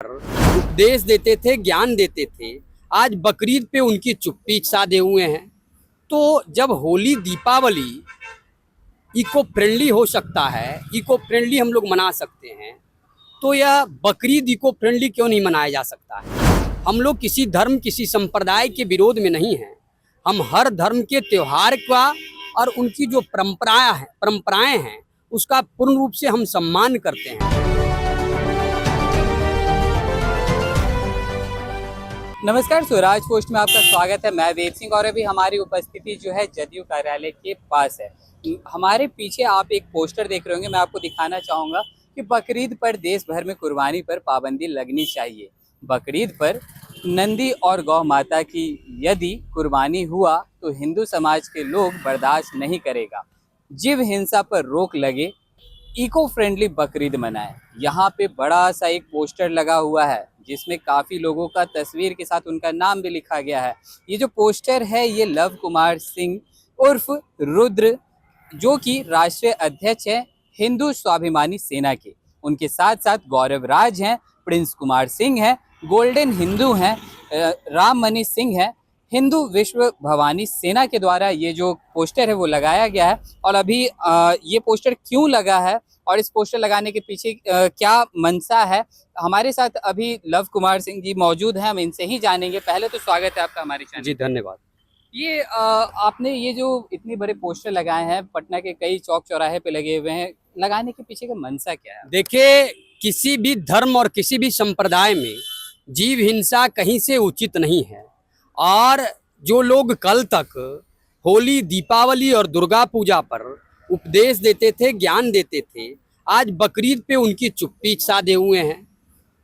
उपदेश देते थे, ज्ञान देते थे। आज बकरीद पे उनकी चुप्पी साधे हुए हैं। तो जब होली दीपावली इको फ्रेंडली हो सकता है, इको फ्रेंडली हम लोग मना सकते हैं, तो यह बकरीद इको फ्रेंडली क्यों नहीं मनाया जा सकता है। हम लोग किसी धर्म किसी संप्रदाय के विरोध में नहीं हैं। हम हर धर्म के त्योहार का और उनकी जो परंपराएं हैं उसका पूर्ण रूप से हम सम्मान करते हैं। नमस्कार, स्वराज पोस्ट में आपका स्वागत है। मैं वेद सिंह और अभी हमारी उपस्थिति जो है जदयू कार्यालय के पास है। हमारे पीछे आप एक पोस्टर देख रहे होंगे। मैं आपको दिखाना चाहूँगा कि बकरीद पर देश भर में कुर्बानी पर पाबंदी लगनी चाहिए। बकरीद पर नंदी और गौ माता की यदि कुर्बानी हुआ तो हिंदू समाज के लोग बर्दाश्त नहीं करेगा। जीव हिंसा पर रोक लगे, इको फ्रेंडली बकरीद मनाएं। यहाँ पे बड़ा सा एक पोस्टर लगा हुआ है जिसमें काफ़ी लोगों का तस्वीर के साथ उनका नाम भी लिखा गया है। ये जो पोस्टर है ये लव कुमार सिंह उर्फ रुद्र, जो कि राष्ट्रीय अध्यक्ष है हिंदू स्वाभिमानी सेना के, उनके साथ साथ गौरव राज हैं, प्रिंस कुमार सिंह हैं, गोल्डन हिंदू हैं, राम मनीष सिंह हैं। हिंदू विश्व भवानी सेना के द्वारा ये जो पोस्टर है वो लगाया गया है। और अभी ये पोस्टर क्यों लगा है और इस पोस्टर लगाने के पीछे क्या मंशा है, हमारे साथ अभी लव कुमार सिंह जी मौजूद हैं, हम इनसे ही जानेंगे। पहले तो स्वागत है आपका हमारे चैनल। जी धन्यवाद। ये आपने ये जो इतने बड़े पोस्टर लगाए हैं, पटना के कई चौक चौराहे पे लगे हुए हैं, लगाने के पीछे का मंशा क्या है? देखिए, किसी भी धर्म और किसी भी संप्रदाय में जीव हिंसा कहीं से उचित नहीं है। और जो लोग कल तक होली दीपावली और दुर्गा पूजा पर उपदेश देते थे, ज्ञान देते थे, आज बकरीद पे उनकी चुप्पी साधे हुए हैं।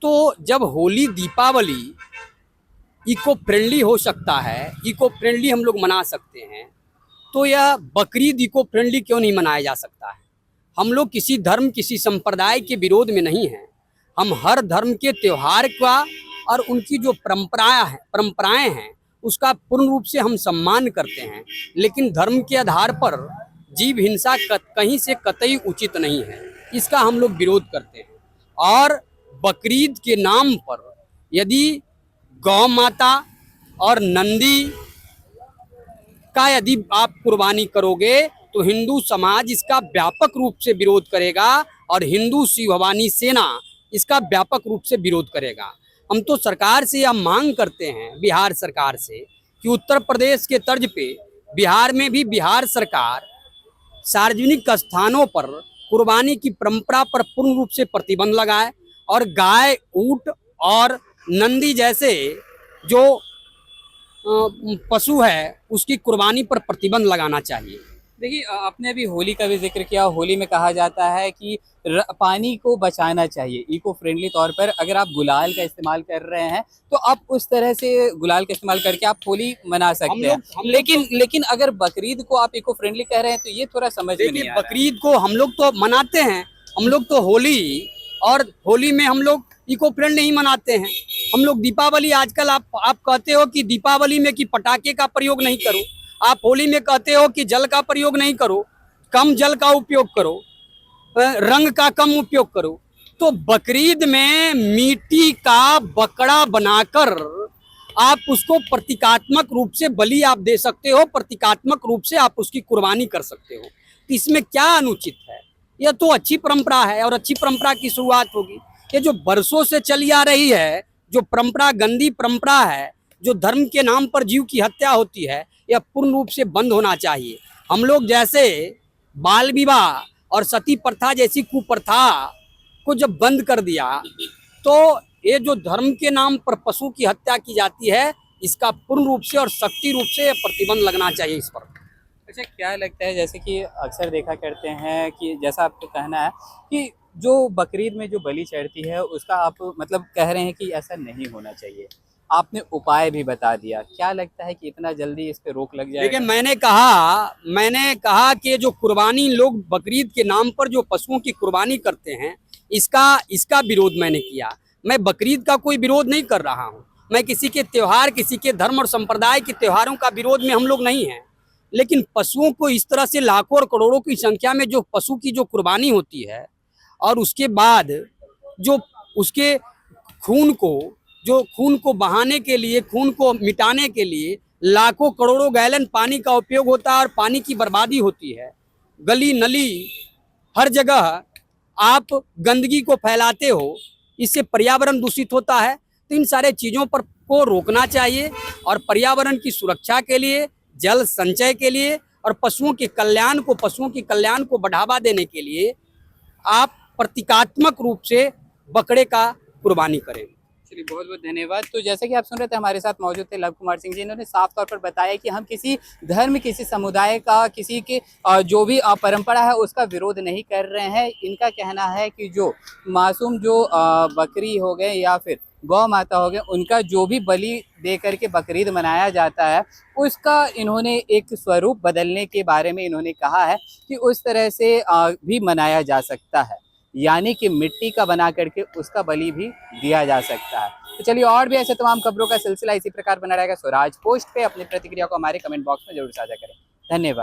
तो जब होली दीपावली इको फ्रेंडली हो सकता है, इको फ्रेंडली हम लोग मना सकते हैं, तो यह बकरीद इको फ्रेंडली क्यों नहीं मनाया जा सकता है। हम लोग किसी धर्म किसी संप्रदाय के विरोध में नहीं हैं। हम हर धर्म के त्योहार का और उनकी जो परंपराएं हैं उसका पूर्ण रूप से हम सम्मान करते हैं। लेकिन धर्म के आधार पर जीव हिंसा कहीं से कतई उचित नहीं है, इसका हम लोग विरोध करते हैं। और बकरीद के नाम पर यदि गौ माता और नंदी का यदि आप कुर्बानी करोगे तो हिंदू समाज इसका व्यापक रूप से विरोध करेगा और हिंदू शिवभवानी सेना इसका व्यापक रूप से विरोध करेगा। हम तो सरकार से यह मांग करते हैं, बिहार सरकार से, कि उत्तर प्रदेश के तर्ज पे बिहार में भी बिहार सरकार सार्वजनिक स्थानों पर कुर्बानी की परंपरा पर पूर्ण रूप से प्रतिबंध लगाए और गाय, ऊंट और नंदी जैसे जो पशु है उसकी कुर्बानी पर प्रतिबंध लगाना चाहिए। देखिए, आपने अभी होली का भी जिक्र किया। होली में कहा जाता है कि पानी को बचाना चाहिए। इको फ्रेंडली तौर पर अगर आप गुलाल का इस्तेमाल कर रहे हैं तो आप उस तरह से गुलाल का इस्तेमाल करके आप होली मना सकते हैं। लेकिन अगर बकरीद को आप इको फ्रेंडली कह रहे हैं तो ये थोड़ा समझ में नहीं आ रहा है। बकरीद को हम लोग तो मनाते हैं, हम लोग तो होली में हम लोग इको फ्रेंड नहीं मनाते हैं। हम लोग दीपावली, आजकल आप कहते हो कि दीपावली में कि पटाखे का प्रयोग नहीं करो, आप होली में कहते हो कि जल का प्रयोग नहीं करो, कम जल का उपयोग करो, रंग का कम उपयोग करो। तो बकरीद में मिट्टी का बकरा बनाकर आप उसको प्रतीकात्मक रूप से बलि आप दे सकते हो, प्रतीकात्मक रूप से आप उसकी कुर्बानी कर सकते हो। तो इसमें क्या अनुचित है? यह तो अच्छी परंपरा है और अच्छी परंपरा की शुरुआत होगी। ये जो बरसों से चली आ रही है, जो परंपरा, गंदी परंपरा है, जो धर्म के नाम पर जीव की हत्या होती है, यह पूर्ण रूप से बंद होना चाहिए। हम लोग जैसे बाल विवाह और सती प्रथा जैसी कुप्रथा को जब बंद कर दिया तो ये जो धर्म के नाम पर पशु की हत्या की जाती है, इसका पूर्ण रूप से और सख्ती रूप से प्रतिबंध लगना चाहिए इस पर। अच्छा, क्या लगता है, जैसे कि अक्सर देखा करते हैं कि जैसा आपको कहना है कि जो बकरीद में जो बलि चढ़ती है उसका आप मतलब कह रहे हैं कि ऐसा नहीं होना चाहिए, आपने उपाय भी बता दिया। क्या लगता है कि इतना जल्दी इस पे रोक लग जाएगा? देखिए, मैंने कहा कि जो कुर्बानी लोग बकरीद के नाम पर जो पशुओं की कुर्बानी करते हैं इसका विरोध मैंने किया। मैं बकरीद का कोई विरोध नहीं कर रहा हूँ। मैं किसी के त्योहार, किसी के धर्म और संप्रदाय के त्योहारों का विरोध में हम लोग नहीं हैं। लेकिन पशुओं को इस तरह से लाखों और करोड़ों की संख्या में जो पशु की जो कुर्बानी होती है और उसके बाद जो उसके खून को बहाने के लिए, खून को मिटाने के लिए लाखों करोड़ों गैलन पानी का उपयोग होता है और पानी की बर्बादी होती है। गली नली हर जगह आप गंदगी को फैलाते हो, इससे पर्यावरण दूषित होता है। तो इन सारे चीज़ों पर को रोकना चाहिए और पर्यावरण की सुरक्षा के लिए, जल संचय के लिए और पशुओं के कल्याण को बढ़ावा देने के लिए आप प्रतीकात्मक रूप से बकरे का कुर्बानी करें। चलिए, बहुत बहुत धन्यवाद। तो जैसे कि आप सुन रहे थे, हमारे साथ मौजूद थे लव कुमार सिंह जी। इन्होंने साफ तौर पर बताया कि हम किसी धर्म, किसी समुदाय का, किसी के जो भी परंपरा है उसका विरोध नहीं कर रहे हैं। इनका कहना है कि जो मासूम जो बकरी हो गए या फिर गौ माता हो गए, उनका जो भी बलि दे करके बकरीद मनाया जाता है, उसका इन्होंने एक स्वरूप बदलने के बारे में इन्होंने कहा है कि उस तरह से भी मनाया जा सकता है, यानी कि मिट्टी का बना करके उसका बलि भी दिया जा सकता है। तो चलिए, और भी ऐसे तमाम खबरों का सिलसिला इसी प्रकार बना रहेगा। स्वराज पोस्ट पे अपनी प्रतिक्रिया को हमारे कमेंट बॉक्स में जरूर साझा करें। धन्यवाद।